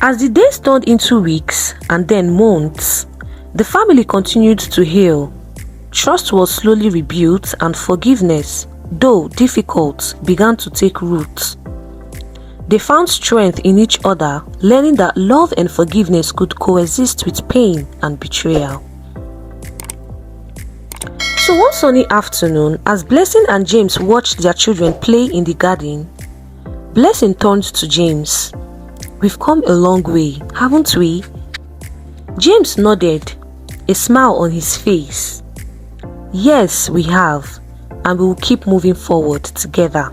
As the days turned into weeks and then months, the family continued to heal. Trust was slowly rebuilt and forgiveness, though difficult, began to take root. They found strength in each other, learning that love and forgiveness could coexist with pain and betrayal. So one sunny afternoon, as Blessing and James watched their children play in the garden, Blessing turned to James. "We've come a long way, haven't we?" James nodded, a smile on his face. "Yes, we have, and we will keep moving forward together."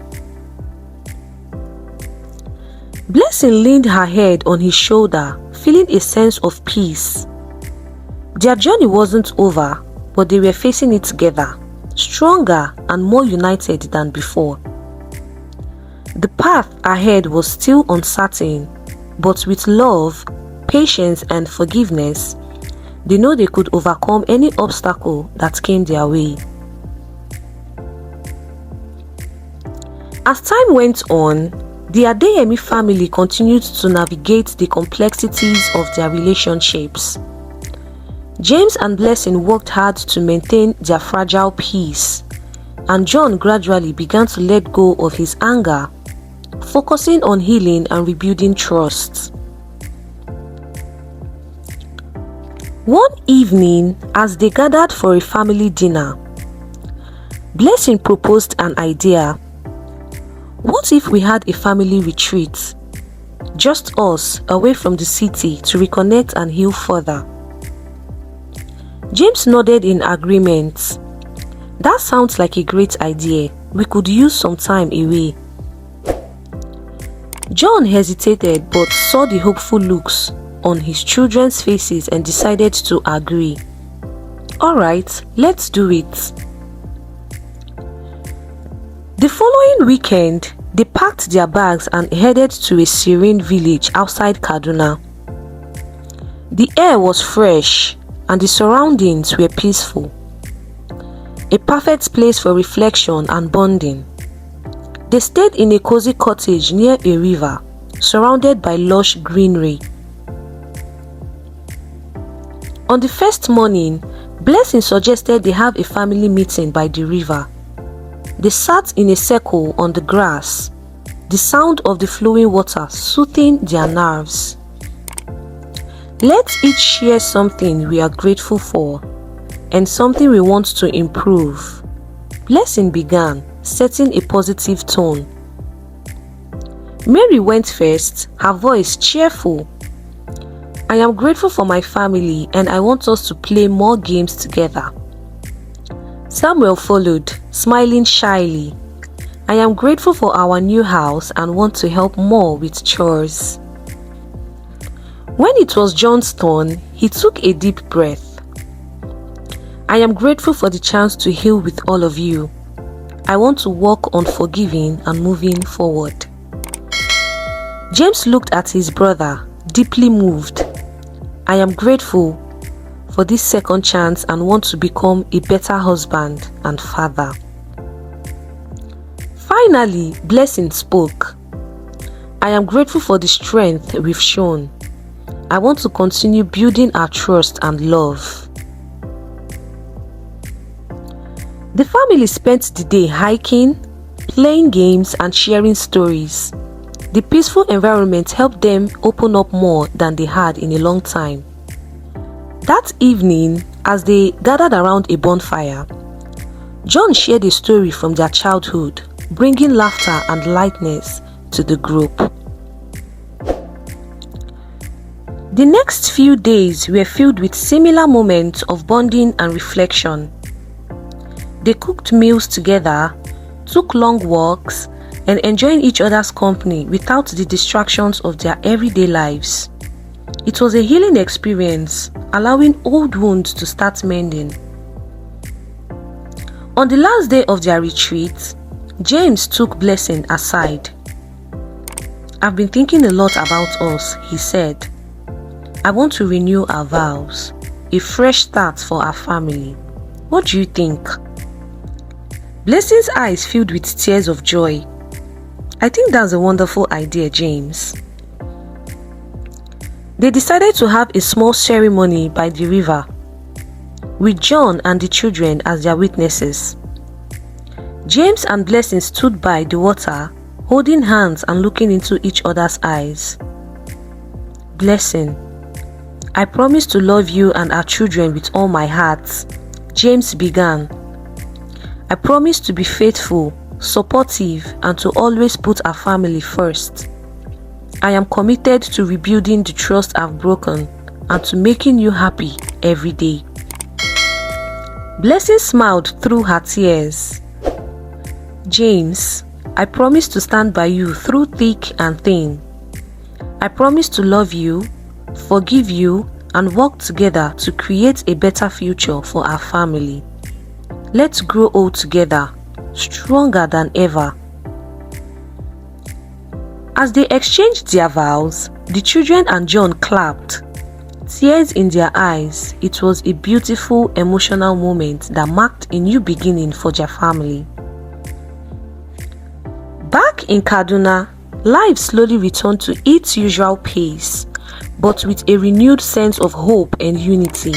Blessing leaned her head on his shoulder, feeling a sense of peace. Their journey wasn't over, but they were facing it together, stronger and more united than before. The path ahead was still uncertain, but with love, patience, and forgiveness, they know they could overcome any obstacle that came their way. As time went on, the Adeyemi family continued to navigate the complexities of their relationships. James and Blessing worked hard to maintain their fragile peace, and John gradually began to let go of his anger, focusing on healing and rebuilding trust. One evening, as they gathered for a family dinner, Blessing proposed an idea. What if we had a family retreat? Just us, away from the city, to reconnect and heal further. James nodded in agreement. That sounds like a great idea. We could use some time away. John hesitated but saw the hopeful looks on his children's faces and decided to agree. Alright, let's do it. The following weekend, they packed their bags and headed to a serene village outside Kaduna. The air was fresh and the surroundings were peaceful. A perfect place for reflection and bonding. They stayed in a cozy cottage near a river, surrounded by lush greenery. On the first morning, Blessing suggested they have a family meeting by the river. They sat in a circle on the grass, the sound of the flowing water soothing their nerves. Let's each share something we are grateful for and something we want to improve. Blessing began, setting a positive tone. Mary went first, her voice cheerful. I am grateful for my family and I want us to play more games together. Samuel followed, smiling shyly. I am grateful for our new house and want to help more with chores. When it was John's turn, he took a deep breath. I am grateful for the chance to heal with all of you. I want to work on forgiving and moving forward. James looked at his brother, deeply moved. I am grateful for this second chance and want to become a better husband and father. Finally, Blessing spoke. I am grateful for the strength we've shown. I want to continue building our trust and love. The family spent the day hiking, playing games, and sharing stories. The peaceful environment helped them open up more than they had in a long time. That evening, as they gathered around a bonfire, John shared a story from their childhood, bringing laughter and lightness to the group. The next few days were filled with similar moments of bonding and reflection. They cooked meals together, took long walks, and enjoyed each other's company without the distractions of their everyday lives. It was a healing experience, allowing old wounds to start mending. On the last day of their retreat, James took Blessing aside. I've been thinking a lot about us, he said. I want to renew our vows, a fresh start for our family. What do you think? Blessing's eyes filled with tears of joy. I think that's a wonderful idea, James. They decided to have a small ceremony by the river, with John and the children as their witnesses. James and Blessing stood by the water, holding hands and looking into each other's eyes. "Blessing, I promise to love you and our children with all my heart," James began. "I promise to be faithful, supportive, and to always put our family first. I am committed to rebuilding the trust I've broken and to making you happy every day." Blessing smiled through her tears. "James, I promise to stand by you through thick and thin. I promise to love you, forgive you, and work together to create a better future for our family. Let's grow old together, stronger than ever." As they exchanged their vows, the children and John clapped, tears in their eyes. It was a beautiful, emotional moment that marked a new beginning for their family. Back in Kaduna, life slowly returned to its usual pace, but with a renewed sense of hope and unity.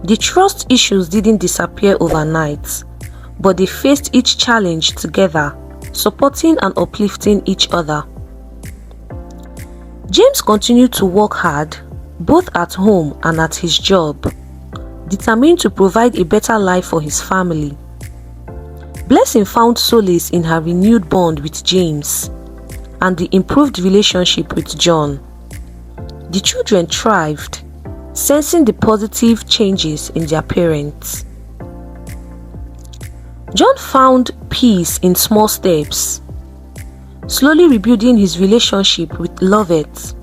The trust issues didn't disappear overnight, but they faced each challenge together, supporting and uplifting each other. James continued to work hard, both at home and at his job, determined to provide a better life for his family. Blessing found solace in her renewed bond with James and the improved relationship with John. The children thrived, sensing the positive changes in their parents. John found peace in small steps, slowly rebuilding his relationship with Lovett.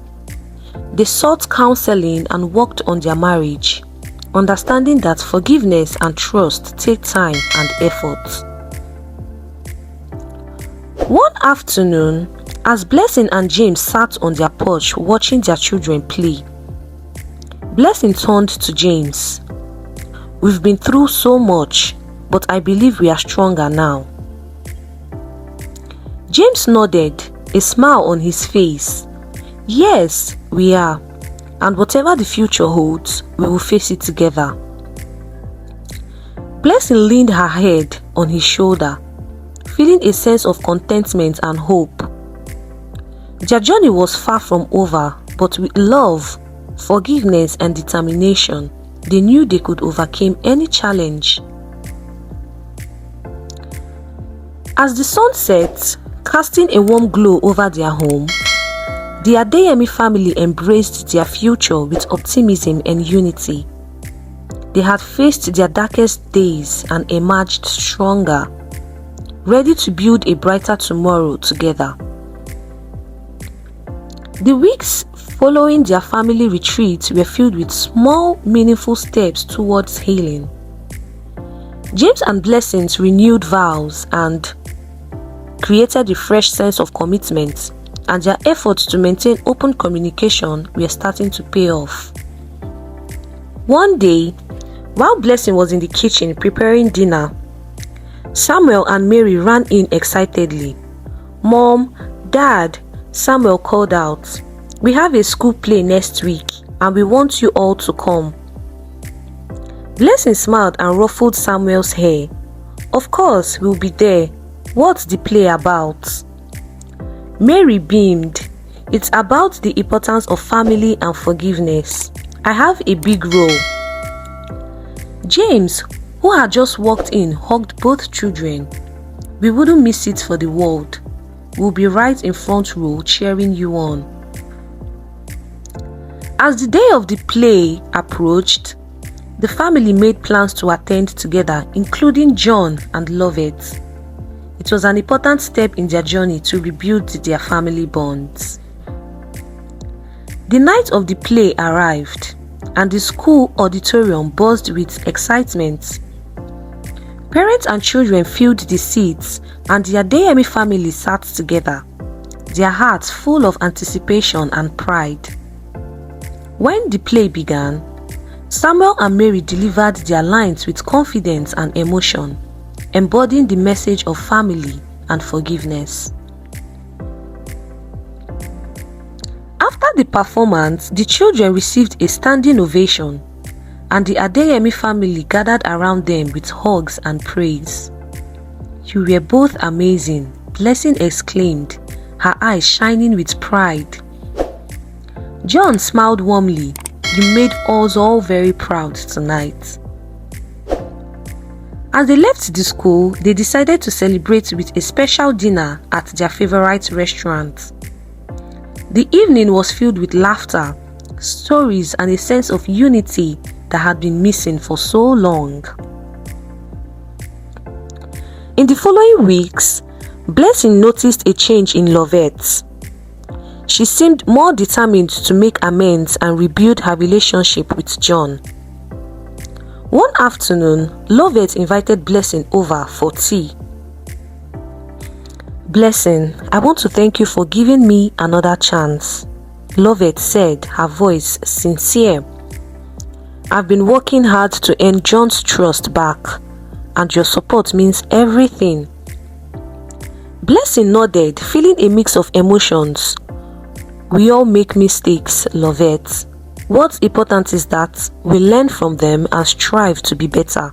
They sought counseling and worked on their marriage, understanding that forgiveness and trust take time and effort. One afternoon, as Blessing and James sat on their porch watching their children play, Blessing turned to James. "We've been through so much, but I believe we are stronger now." James nodded, a smile on his face. "Yes, we are, and whatever the future holds, we will face it together." Blessing leaned her head on his shoulder, feeling a sense of contentment and hope. Their journey was far from over, but with love, forgiveness, and determination, they knew they could overcome any challenge. As the sun set, casting a warm glow over their home, the Adeyemi family embraced their future with optimism and unity. They had faced their darkest days and emerged stronger, ready to build a brighter tomorrow together. The weeks following their family retreat were filled with small, meaningful steps towards healing. James and Blessing's renewed vows and created a fresh sense of commitment, and their efforts to maintain open communication were starting to pay off. One day, while Blessing was in the kitchen preparing dinner, Samuel and Mary ran in excitedly. "Mom, Dad," Samuel called out, "we have a school play next week and we want you all to come." Blessing smiled and ruffled Samuel's hair. "Of course, we'll be there. What's the play about?" Mary beamed. "It's about the importance of family and forgiveness. I have a big role." James, who had just walked in, hugged both children. "We wouldn't miss it for the world. We'll be right in front row cheering you on." As the day of the play approached, the family made plans to attend together, including John and Lovett. It was an important step in their journey to rebuild their family bonds. The night of the play arrived, and the school auditorium buzzed with excitement. Parents and children filled the seats, and the Adeyemi family sat together, their hearts full of anticipation and pride. When the play began, Samuel and Mary delivered their lines with confidence and emotion, embodying the message of family and forgiveness. After After the performance, the children received a standing ovation, and the Adeyemi family gathered around them with hugs and praise. "You were both amazing," Blessing exclaimed, her eyes shining with pride. John smiled warmly. "You made us all very proud tonight." As they left the school, they decided to celebrate with a special dinner at their favorite restaurant. The evening was filled with laughter, stories, and a sense of unity that had been missing for so long. In the following weeks, Blessing noticed a change in Lovette. She seemed more determined to make amends and rebuild her relationship with John. One afternoon, Lovette invited Blessing over for tea. "Blessing, I want to thank you for giving me another chance," Lovette said, her voice sincere. "I've been working hard to earn John's trust back, and your support means everything." Blessing nodded, feeling a mix of emotions. "We all make mistakes, Lovette. What's important is that we learn from them and strive to be better.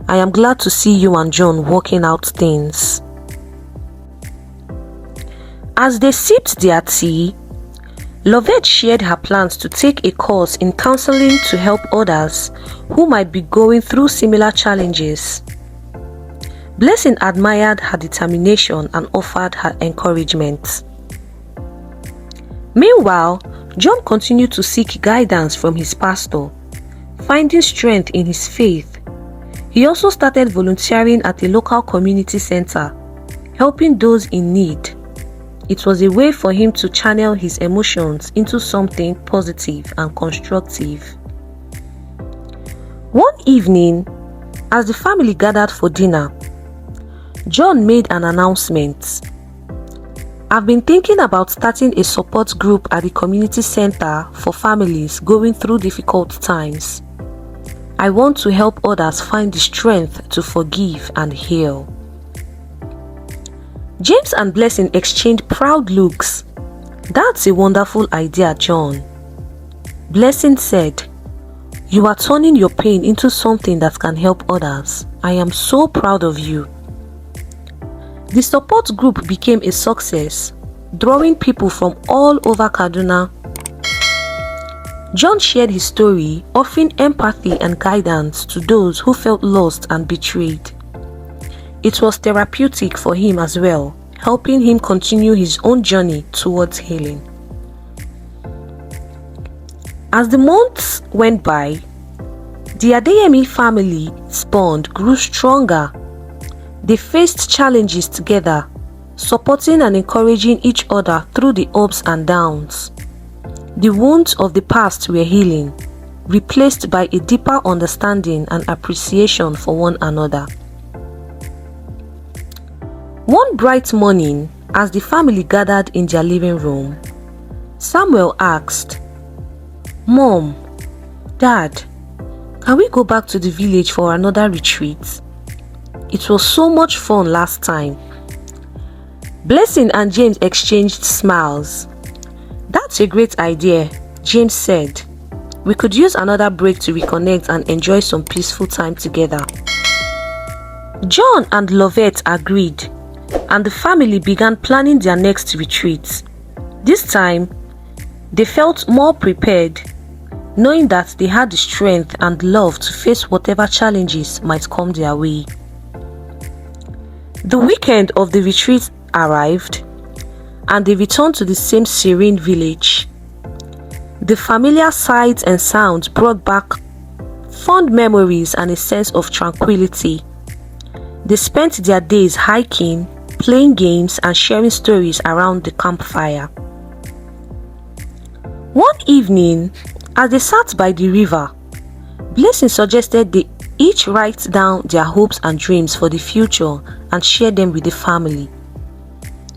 I am glad to see you and John working out things." As they sipped their tea, Lovette shared her plans to take a course in counseling to help others who might be going through similar challenges. Blessing admired her determination and offered her encouragement. Meanwhile, John continued to seek guidance from his pastor, finding strength in his faith. He also started volunteering at a local community center, helping those in need. It was a way for him to channel his emotions into something positive and constructive. One evening, as the family gathered for dinner, John made an announcement. "I've been thinking about starting a support group at the community center for families going through difficult times. I want to help others find the strength to forgive and heal." James and Blessing exchanged proud looks. "That's a wonderful idea, John." Blessing said, "You are turning your pain into something that can help others. I am so proud of you." The support group became a success, drawing people from all over Kaduna. John shared his story, offering empathy and guidance to those who felt lost and betrayed. It was therapeutic for him as well, helping him continue his own journey towards healing. As the months went by, the Adeyemi family's bond grew stronger. They faced challenges together, supporting and encouraging each other through the ups and downs. The wounds of the past were healing, replaced by a deeper understanding and appreciation for one another. One bright morning, as the family gathered in their living room, Samuel asked, "Mom, Dad, can we go back to the village for another retreat? It was so much fun last time." Blessing and James exchanged smiles. "That's a great idea," James said. "We could use another break to reconnect and enjoy some peaceful time together." John and Lovette agreed, and the family began planning their next retreat. This time, they felt more prepared, knowing that they had the strength and love to face whatever challenges might come their way. The weekend of the retreat arrived, and they returned to the same serene village. The familiar sights and sounds brought back fond memories and a sense of tranquility. They spent their days hiking, playing games, and sharing stories around the campfire. One evening, as they sat by the river, Blessing suggested they each write down their hopes and dreams for the future and share them with the family.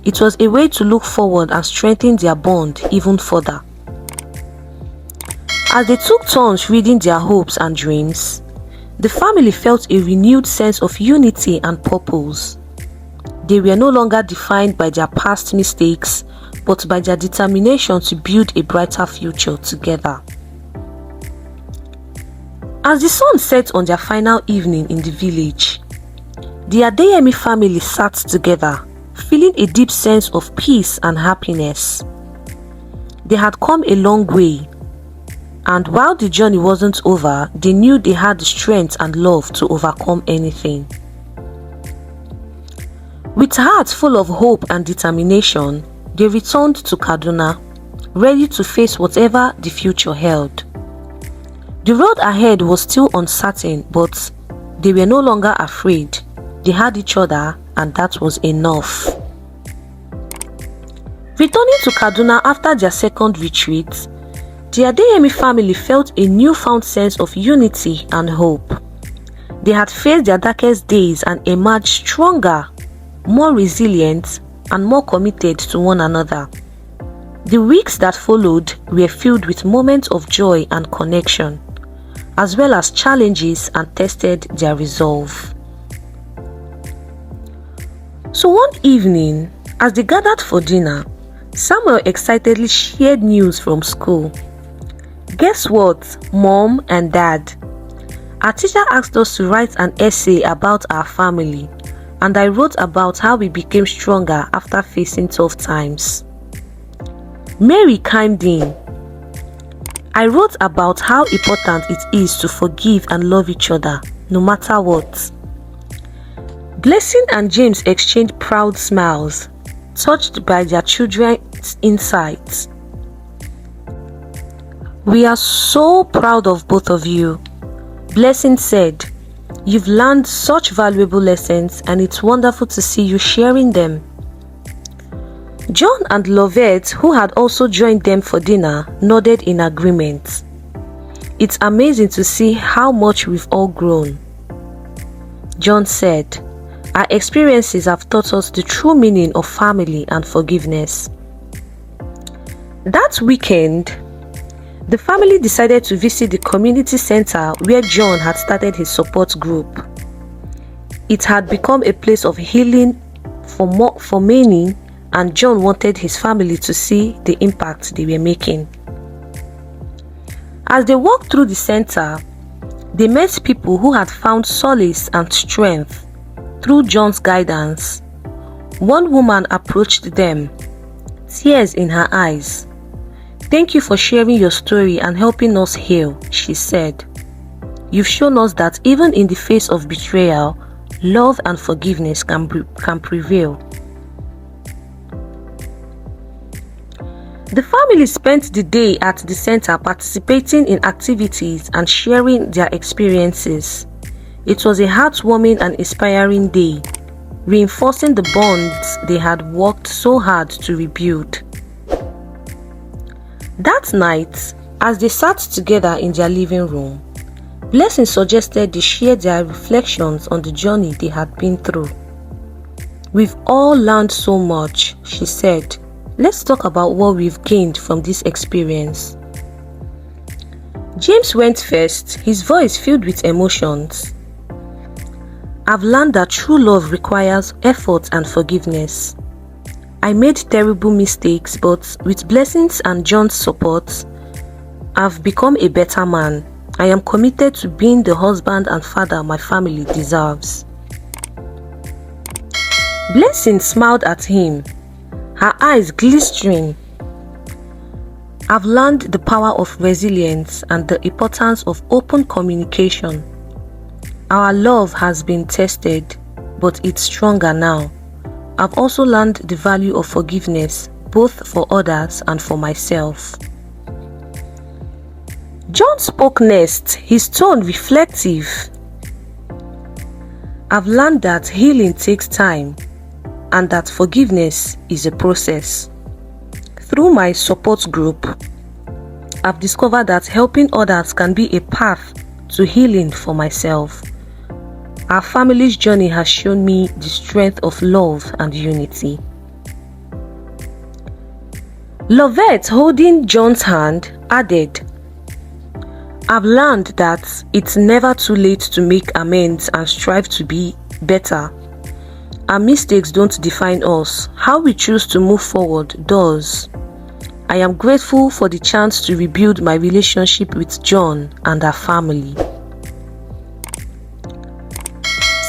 It was a way to look forward and strengthen their bond even further. As they took turns reading their hopes and dreams, the family felt a renewed sense of unity and purpose. They were no longer defined by their past mistakes, but by their determination to build a brighter future together. As the sun set on their final evening in the village, the Adeyemi family sat together, feeling a deep sense of peace and happiness. They had come a long way, and while the journey wasn't over, they knew they had the strength and love to overcome anything. With hearts full of hope and determination, they returned to Kaduna, ready to face whatever the future held. The road ahead was still uncertain, but they were no longer afraid. They had each other, and that was enough. Returning to Kaduna after their second retreat, the Adeyemi family felt a newfound sense of unity and hope. They had faced their darkest days and emerged stronger, more resilient, and more committed to one another. The weeks that followed were filled with moments of joy and connection, as well as challenges, and tested their resolve. So one evening, as they gathered for dinner, Samuel excitedly shared news from school. Guess what, Mom and Dad? Our teacher asked us to write an essay about our family, and I wrote about how we became stronger after facing tough times. Mary chimed in. I wrote about how important it is to forgive and love each other, no matter what. Blessing and James exchanged proud smiles, touched by their children's insights. We are so proud of both of you, Blessing said. You've learned such valuable lessons, and it's wonderful to see you sharing them. John and Lovette, who had also joined them for dinner, nodded in agreement. It's amazing to see how much we've all grown. John said, our experiences have taught us the true meaning of family and forgiveness. That weekend, the family decided to visit the community center where John had started his support group. It had become a place of healing for many, and John wanted his family to see the impact they were making. As they walked through the center, they met people who had found solace and strength through John's guidance. One woman approached them, tears in her eyes. Thank you for sharing your story and helping us heal, she said. You've shown us that even in the face of betrayal, love and forgiveness can prevail. The family spent the day at the center participating in activities and sharing their experiences. It was a heartwarming and inspiring day, reinforcing the bonds they had worked so hard to rebuild. That night, as they sat together in their living room, Blessing suggested they share their reflections on the journey they had been through. We've all learned so much, she said. Let's talk about what we've gained from this experience. James went first, his voice filled with emotions. I've learned that true love requires effort and forgiveness. I made terrible mistakes, but with Blessings and John's support, I've become a better man. I am committed to being the husband and father my family deserves. Blessing smiled at him, her eyes glistening. I've learned the power of resilience and the importance of open communication. Our love has been tested, but it's stronger now. I've also learned the value of forgiveness, both for others and for myself. John spoke next, his tone reflective. I've learned that healing takes time and that forgiveness is a process. Through my support group, I've discovered that helping others can be a path to healing for myself. Our family's journey has shown me the strength of love and unity. Lovette, holding John's hand, added, I've learned that it's never too late to make amends and strive to be better. Our mistakes don't define us. How we choose to move forward does. I am grateful for the chance to rebuild my relationship with John and her family.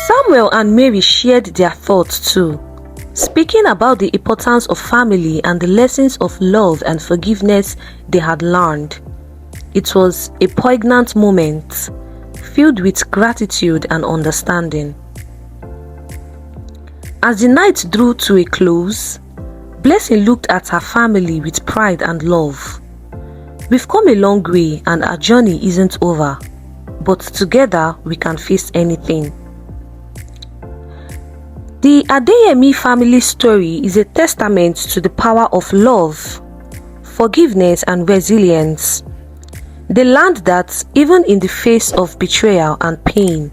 Samuel and Mary shared their thoughts too, speaking about the importance of family and the lessons of love and forgiveness they had learned. It was a poignant moment, filled with gratitude and understanding. As the night drew to a close, Blessing looked at her family with pride and love. We've come a long way and our journey isn't over, but together we can face anything. The Adeyemi family story is a testament to the power of love, forgiveness and resilience. They learned that even in the face of betrayal and pain,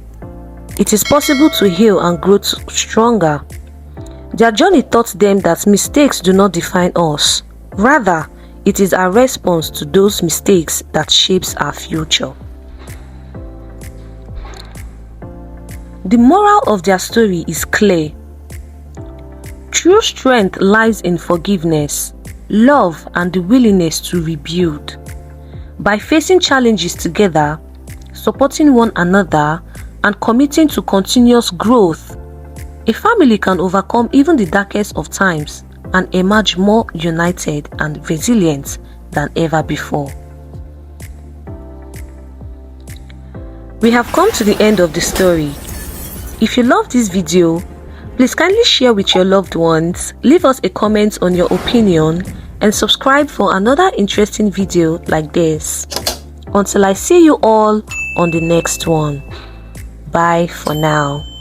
it is possible to heal and grow stronger. Their journey taught them that mistakes do not define us. Rather, it is our response to those mistakes that shapes our future. The moral of their story is clear. True strength lies in forgiveness, love, and the willingness to rebuild. By facing challenges together, supporting one another, and committing to continuous growth, a family can overcome even the darkest of times and emerge more united and resilient than ever before. We have come to the end of the story. If you love this video, please kindly share with your loved ones, leave us a comment on your opinion, and subscribe for another interesting video like this. Until I see you all on the next one. Bye for now.